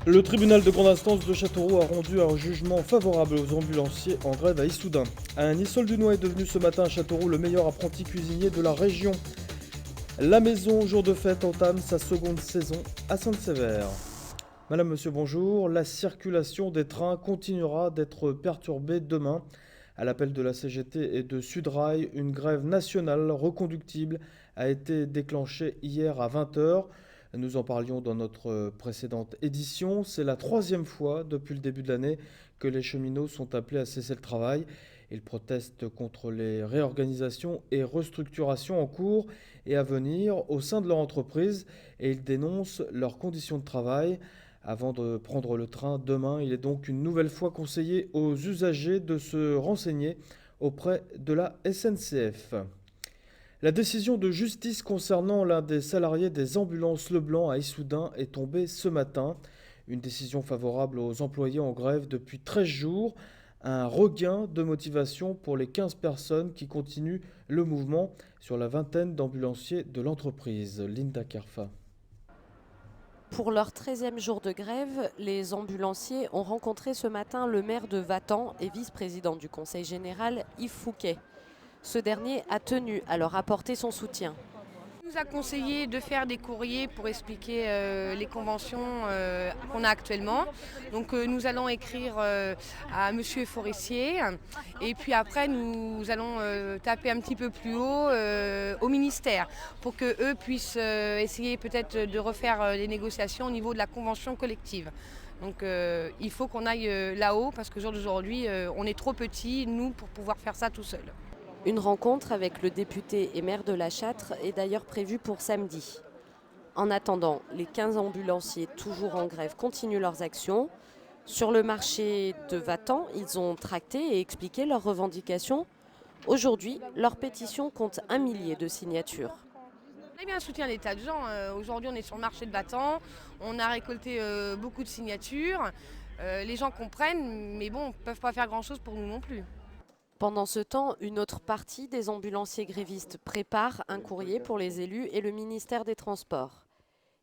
Le tribunal de grande instance de Châteauroux a rendu un jugement favorable aux ambulanciers en grève à Issoudun. Un Issold-Dunois est devenu ce matin à Châteauroux le meilleur apprenti cuisinier de la région. La maison Jour de Fête entame sa seconde saison à Sainte-Sévère. Madame, monsieur, bonjour. La circulation des trains continuera d'être perturbée demain. À l'appel de la CGT et de Sudrail, une grève nationale reconductible a été déclenchée hier à 20 heures. Nous en parlions dans notre précédente édition. C'est la troisième fois depuis le début de l'année que les cheminots sont appelés à cesser le travail. Ils protestent contre les réorganisations et restructurations en cours et à venir au sein de leur entreprise et ils dénoncent leurs conditions de travail. Avant de prendre le train demain, il est donc une nouvelle fois conseillé aux usagers de se renseigner auprès de la SNCF. La décision de justice concernant l'un des salariés des ambulances Leblanc à Issoudun est tombée ce matin. Une décision favorable aux employés en grève depuis 13 jours. Un regain de motivation pour les 15 personnes qui continuent le mouvement sur la vingtaine d'ambulanciers de l'entreprise. Linda Kerfa. Pour leur 13e jour de grève, les ambulanciers ont rencontré ce matin le maire de Vatan et vice-président du conseil général, Yves Fouquet. Ce dernier a tenu à leur apporter son soutien. Il nous a conseillé de faire des courriers pour expliquer les conventions qu'on a actuellement. Donc nous allons écrire à Monsieur Forestier et puis après nous allons taper un petit peu plus haut au ministère pour qu'eux puissent essayer peut-être de refaire les négociations au niveau de la convention collective. Donc il faut qu'on aille là-haut parce que d'aujourd'hui on est trop petits nous pour pouvoir faire ça tout seul. Une rencontre avec le député et maire de La Châtre est d'ailleurs prévue pour samedi. En attendant, les 15 ambulanciers toujours en grève continuent leurs actions. Sur le marché de Vatan, ils ont tracté et expliqué leurs revendications. Aujourd'hui, leur pétition compte 1 millier de signatures. On a bien soutien des tas de gens. Aujourd'hui, on est sur le marché de Vatan. On a récolté beaucoup de signatures. Les gens comprennent, mais bon, ne peuvent pas faire grand-chose pour nous non plus. Pendant ce temps, une autre partie des ambulanciers grévistes prépare un courrier pour les élus et le ministère des Transports.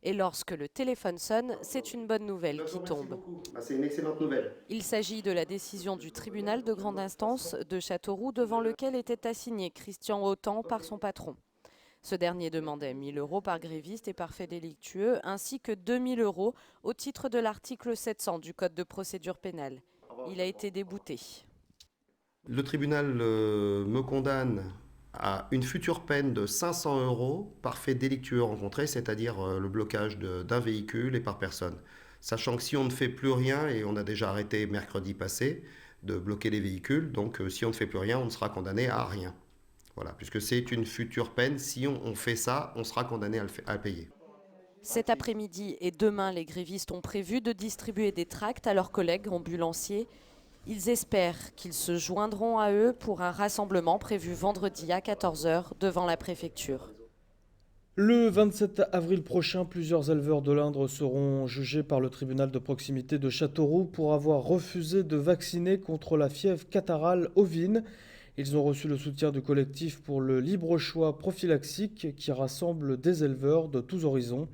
Et lorsque le téléphone sonne, c'est une bonne nouvelle qui tombe. C'est une excellente nouvelle. Il s'agit de la décision du tribunal de grande instance de Châteauroux devant lequel était assigné Christian Autant par son patron. Ce dernier demandait 1 000 € par gréviste et par fait délictueux, ainsi que 2 000 € au titre de l'article 700 du Code de procédure pénale. Il a été débouté. Le tribunal me condamne à une future peine de 500 € par fait délictueux rencontré, c'est-à-dire le blocage d'un véhicule et par personne. Sachant que si on ne fait plus rien, et on a déjà arrêté mercredi passé de bloquer les véhicules, donc si on ne fait plus rien, on ne sera condamné à rien. Voilà, puisque c'est une future peine, si on fait ça, on sera condamné à le payer. Cet après-midi et demain, les grévistes ont prévu de distribuer des tracts à leurs collègues ambulanciers. Ils espèrent qu'ils se joindront à eux pour un rassemblement prévu vendredi à 14 h devant la préfecture. Le 27 avril prochain, plusieurs éleveurs de l'Indre seront jugés par le tribunal de proximité de Châteauroux pour avoir refusé de vacciner contre la fièvre catarrhale ovine. Ils ont reçu le soutien du collectif pour le libre choix prophylaxique qui rassemble des éleveurs de tous horizons.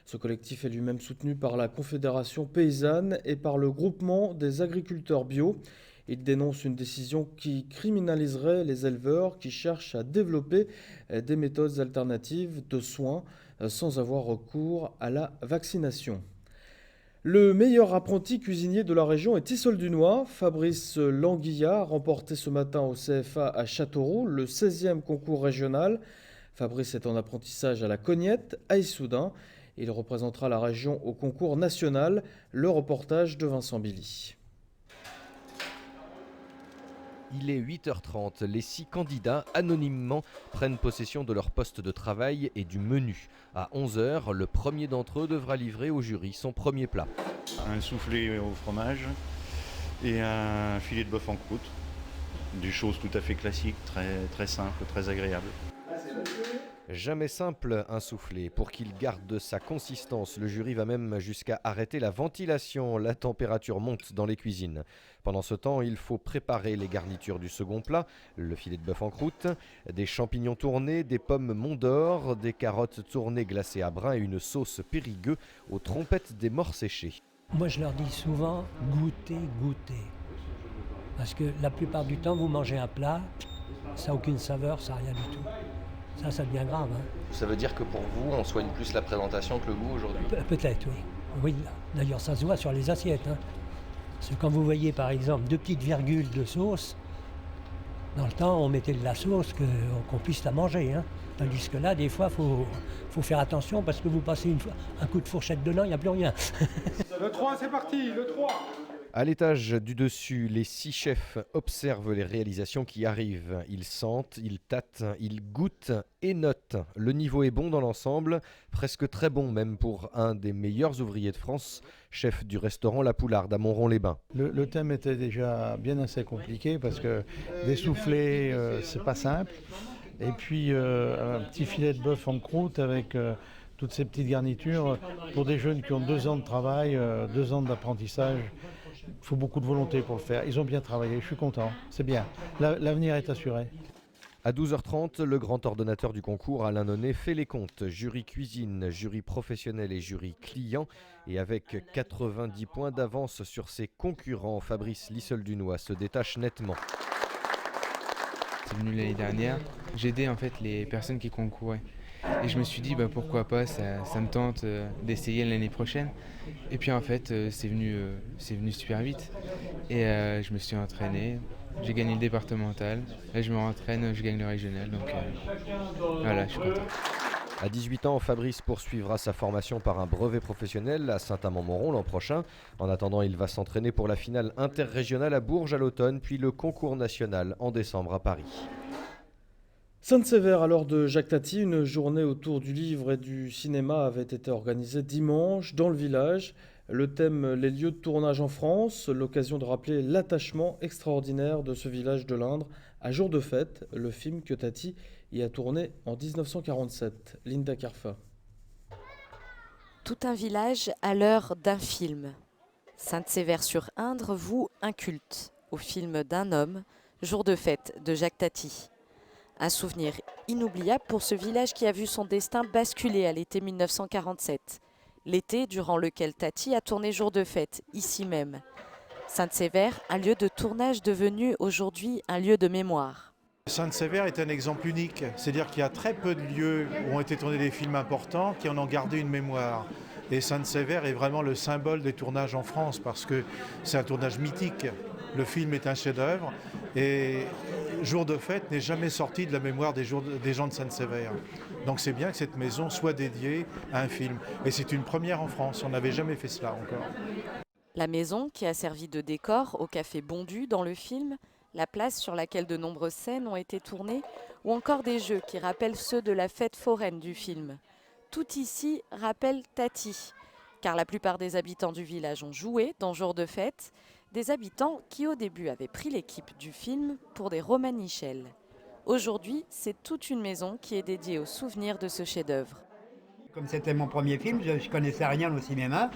Ce collectif est lui-même soutenu par la Confédération paysanne et par le groupement des agriculteurs bio. Il dénonce une décision qui criminaliserait les éleveurs qui cherchent à développer des méthodes alternatives de soins sans avoir recours à la vaccination. Le meilleur apprenti cuisinier de la région est Issold-Dunois. Fabrice Languilla a remporté ce matin au CFA à Châteauroux le 16e concours régional. Fabrice est en apprentissage à la Cognette, à Issoudun. Il représentera la région au concours national. Le reportage de Vincent Billy. Il est 8h30. Les 6 candidats, anonymement, prennent possession de leur poste de travail et du menu. À 11h, le premier d'entre eux devra livrer au jury son premier plat. Un soufflé au fromage et un filet de bœuf en croûte. Des choses tout à fait classiques, très simples, très agréables. Jamais simple un soufflé. Pour qu'il garde sa consistance, le jury va même jusqu'à arrêter la ventilation. La température monte dans les cuisines. Pendant ce temps, il faut préparer les garnitures du second plat, le filet de bœuf en croûte, des champignons tournés, des pommes Mont d'Or, des carottes tournées glacées à brun et une sauce Périgueux aux trompettes des morts séchés. Moi, je leur dis souvent, goûtez, goûtez. Parce que la plupart du temps, vous mangez un plat, ça n'a aucune saveur, ça n'a rien du tout. Ça devient grave. Hein. Ça veut dire que pour vous, on soigne plus la présentation que le goût aujourd'hui? Peut-être, oui. Oui, d'ailleurs, ça se voit sur les assiettes. Hein. Parce que quand vous voyez, par exemple, 2 petites virgules de sauce, dans le temps, on mettait de la sauce qu'on puisse la manger. Hein. Tandis que là, des fois, faut faire attention parce que vous passez un coup de fourchette dedans, il n'y a plus rien. Le 3, c'est parti, le 3. À l'étage du dessus, les 6 chefs observent les réalisations qui arrivent. Ils sentent, ils tâtent, ils goûtent et notent. Le niveau est bon dans l'ensemble, presque très bon même pour un des meilleurs ouvriers de France, chef du restaurant La Poularde à Montron-les-Bains. Le thème était déjà bien assez compliqué parce que des soufflés, c'est pas simple. Et puis un petit filet de bœuf en croûte avec toutes ces petites garnitures. Pour des jeunes qui ont 2 ans de travail, 2 ans d'apprentissage, il faut beaucoup de volonté pour le faire. Ils ont bien travaillé, je suis content, c'est bien. L'avenir est assuré. À 12h30, le grand ordonnateur du concours, Alain Nonnet, fait les comptes. Jury cuisine, jury professionnel et jury client. Et avec 90 points d'avance sur ses concurrents, Fabrice Lisseul-Dunois se détache nettement. C'est venu l'année dernière. J'aidais en fait les personnes qui concouraient. Et je me suis dit pourquoi pas, ça me tente d'essayer l'année prochaine. Et puis en fait c'est venu super vite. Et je me suis entraîné, j'ai gagné le départemental. Là je me rentraîne, je gagne le régional. Donc voilà, je suis content. À 18 ans, Fabrice poursuivra sa formation par un brevet professionnel à Saint-Amand-Montrond l'an prochain. En attendant, il va s'entraîner pour la finale interrégionale à Bourges à l'automne, puis le concours national en décembre à Paris. Sainte-Sévère, à l'heure de Jacques Tati, une journée autour du livre et du cinéma avait été organisée dimanche dans le village. Le thème, les lieux de tournage en France, l'occasion de rappeler l'attachement extraordinaire de ce village de l'Indre à Jour de fête, le film que Tati y a tourné en 1947. Linda Carfa. Tout un village à l'heure d'un film. Sainte-Sévère-sur-Indre voue un culte au film d'un homme, Jour de fête de Jacques Tati. Un souvenir inoubliable pour ce village qui a vu son destin basculer à l'été 1947. L'été durant lequel Tati a tourné Jour de fête, ici même. Sainte-Sévère, un lieu de tournage devenu aujourd'hui un lieu de mémoire. Sainte-Sévère est un exemple unique, c'est-à-dire qu'il y a très peu de lieux où ont été tournés des films importants qui en ont gardé une mémoire. Et Sainte-Sévère est vraiment le symbole des tournages en France parce que c'est un tournage mythique. Le film est un chef-d'œuvre et Jour de fête n'est jamais sorti de la mémoire des gens de Sainte-Sévère. Donc c'est bien que cette maison soit dédiée à un film. Et c'est une première en France, on n'avait jamais fait cela encore. La maison, qui a servi de décor au café Bondu dans le film, la place sur laquelle de nombreuses scènes ont été tournées, ou encore des jeux qui rappellent ceux de la fête foraine du film. Tout ici rappelle Tati, car la plupart des habitants du village ont joué dans Jour de fête, des habitants qui au début avaient pris l'équipe du film pour des romanichels. Aujourd'hui, c'est toute une maison qui est dédiée au souvenir de ce chef-d'œuvre. Comme c'était mon premier film, je ne connaissais rien au cinéma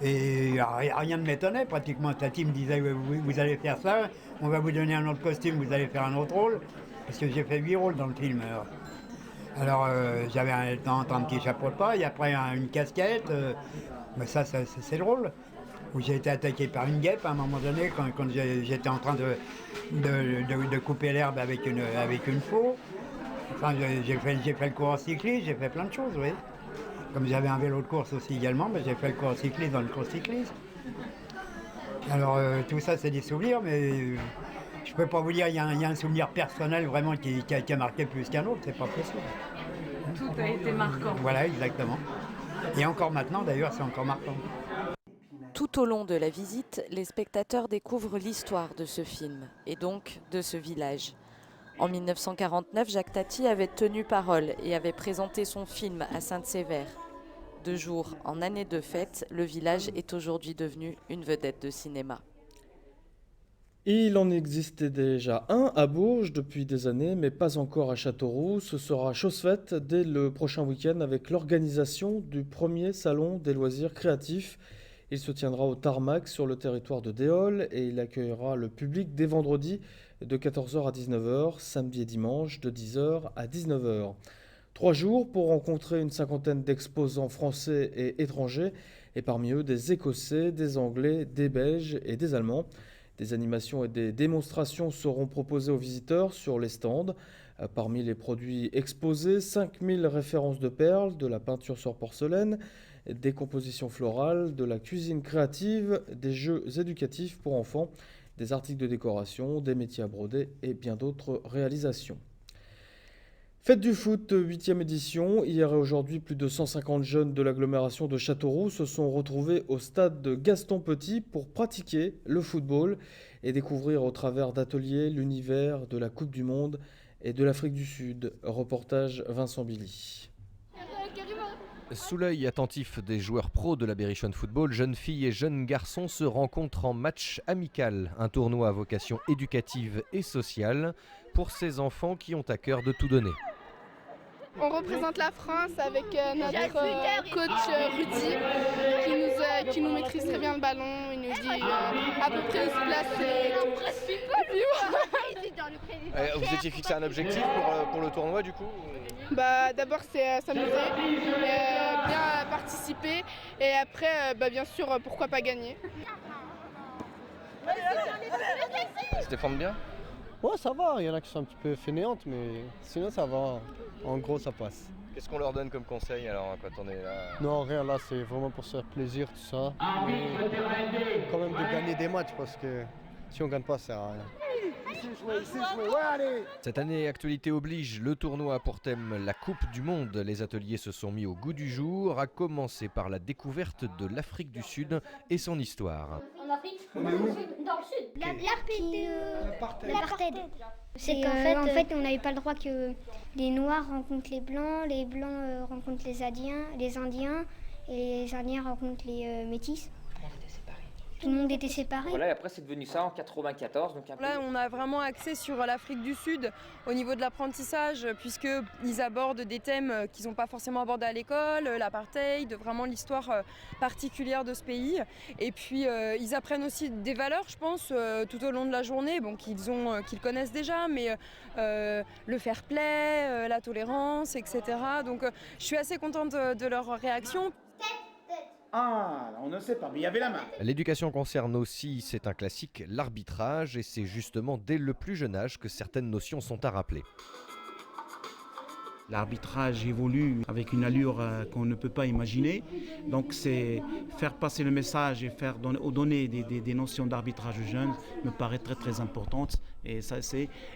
et rien ne m'étonnait pratiquement. Tati me disait vous allez faire ça, on va vous donner un autre costume, vous allez faire un autre rôle, parce que j'ai fait 8 rôles dans le film. Alors j'avais un petit chapeau de paille, après une casquette, mais ça c'est le rôle. Où j'ai été attaqué par une guêpe à un moment donné quand j'étais en train de couper l'herbe avec une faux. Enfin, j'ai fait le cours en cycliste, j'ai fait plein de choses, oui. Comme j'avais un vélo de course aussi également, j'ai fait le cours en cycliste dans le cours cycliste. Alors tout ça c'est des souvenirs, mais je peux pas vous dire il y a un souvenir personnel vraiment qui a marqué plus qu'un autre, c'est pas possible. Tout a été marquant. Voilà, exactement. Et encore maintenant d'ailleurs, c'est encore marquant. Tout au long de la visite, les spectateurs découvrent l'histoire de ce film et donc de ce village. En 1949, Jacques Tati avait tenu parole et avait présenté son film à Sainte-Sévère. 2 jours en année de fête, le village est aujourd'hui devenu une vedette de cinéma. Et il en existait déjà un à Bourges depuis des années, mais pas encore à Châteauroux. Ce sera chose faite dès le prochain week-end avec l'organisation du premier salon des loisirs créatifs. Il se tiendra au Tarmac sur le territoire de Déol et il accueillera le public dès vendredi de 14h à 19h, samedi et dimanche de 10h à 19h. 3 jours pour rencontrer une cinquantaine d'exposants français et étrangers, et parmi eux des Écossais, des Anglais, des Belges et des Allemands. Des animations et des démonstrations seront proposées aux visiteurs sur les stands. Parmi les produits exposés, 5000 références de perles, de la peinture sur porcelaine, des compositions florales, de la cuisine créative, des jeux éducatifs pour enfants, des articles de décoration, des métiers à broder et bien d'autres réalisations. Fête du foot, 8e édition. Hier et aujourd'hui, plus de 150 jeunes de l'agglomération de Châteauroux se sont retrouvés au stade de Gaston Petit pour pratiquer le football et découvrir au travers d'ateliers l'univers de la Coupe du Monde et de l'Afrique du Sud. Reportage Vincent Billy. Sous l'œil attentif des joueurs pros de la Berrichonne Football, jeunes filles et jeunes garçons se rencontrent en match amical, un tournoi à vocation éducative et sociale pour ces enfants qui ont à cœur de tout donner. On représente la France avec notre coach Rudy qui nous maîtrise très bien le ballon. Il nous dit à peu près où se placer. Vous étiez fixé un objectif pour le tournoi du coup ? D'abord c'est s'amuser, bien participer et après bien sûr pourquoi pas gagner. Stéphane bien ? Ouais, ça va, il y en a qui sont un petit peu fainéantes, mais sinon ça va, en gros ça passe. Qu'est-ce qu'on leur donne comme conseil alors quand on est là ? Non, rien, là c'est vraiment pour se faire plaisir, tout ça. Mais quand même de gagner des matchs parce que si on gagne pas, ça sert à rien. Cette année, actualité oblige, le tournoi a pour thème la Coupe du Monde. Les ateliers se sont mis au goût du jour, à commencer par la découverte de l'Afrique du Sud et son histoire. En Afrique ? Dans le sud. L'apartheid. C'est qu'en fait, on n'avait pas le droit que les Noirs rencontrent les Blancs rencontrent les Indiens et les Indiens rencontrent les Métis. Tout le monde était séparé. Voilà, et après c'est devenu ça en 94. Donc Là, on a vraiment axé sur l'Afrique du Sud au niveau de l'apprentissage, puisqu'ils abordent des thèmes qu'ils n'ont pas forcément abordés à l'école, l'apartheid, vraiment l'histoire particulière de ce pays. Et puis, ils apprennent aussi des valeurs, je pense, tout au long de la journée, qu'ils connaissent déjà, mais le fair play, la tolérance, etc. Donc, je suis assez contente de leur réaction. Ah, on ne sait pas, mais il y avait la main. L'éducation concerne aussi, c'est un classique, l'arbitrage, et c'est justement dès le plus jeune âge que certaines notions sont à rappeler. L'arbitrage évolue avec une allure qu'on ne peut pas imaginer. Donc c'est faire passer le message et donner des notions d'arbitrage aux jeunes me paraît très très importante. Et ça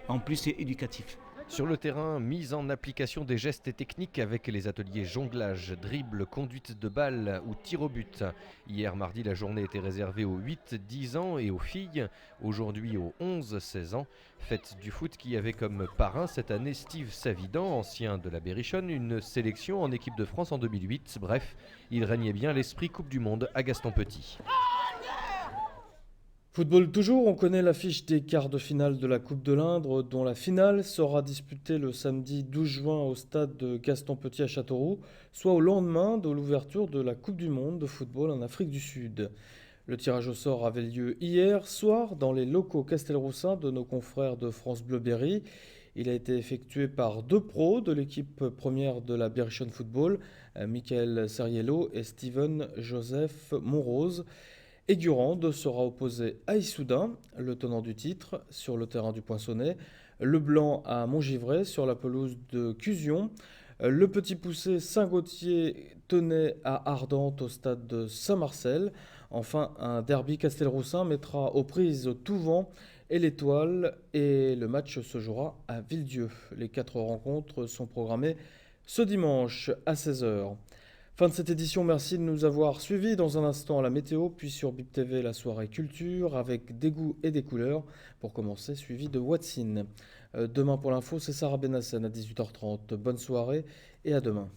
en plus c'est éducatif. Sur le terrain, mise en application des gestes et techniques avec les ateliers jonglage, dribble, conduite de balle ou tir au but. Hier mardi, la journée était réservée aux 8-10 ans et aux filles. Aujourd'hui aux 11-16 ans. Fête du foot qui avait comme parrain cette année Steve Savidan, ancien de la Berrichonne, une sélection en équipe de France en 2008. Bref, il régnait bien l'esprit Coupe du Monde à Gaston Petit. Football toujours, on connaît l'affiche des quarts de finale de la Coupe de l'Indre, dont la finale sera disputée le samedi 12 juin au stade de Gaston Petit à Châteauroux, soit au lendemain de l'ouverture de la Coupe du Monde de football en Afrique du Sud. Le tirage au sort avait lieu hier soir dans les locaux castelroussins de nos confrères de France Bleu Berry. Il a été effectué par 2 pros de l'équipe première de la Berrichonne Football, Michael Seriello et Steven Joseph Monrose. Aigurande sera opposé à Issoudun, le tenant du titre, sur le terrain du Poinçonnet. Le Blanc à Montgivray, sur la pelouse de Cusion. Le Petit Poucet Saint-Gauthier tenait à Ardentes au stade de Saint-Marcel. Enfin, un derby castelroussin mettra aux prises Touvent et l'Étoile. Et le match se jouera à Villedieu. Les 4 rencontres sont programmées ce dimanche à 16h. Fin de cette édition, merci de nous avoir suivis. Dans un instant, la météo, puis sur Bip TV, la soirée culture, avec des goûts et des couleurs. Pour commencer, suivi de Watson. Demain pour l'info, c'est Sarah Benassen à 18h30. Bonne soirée et à demain.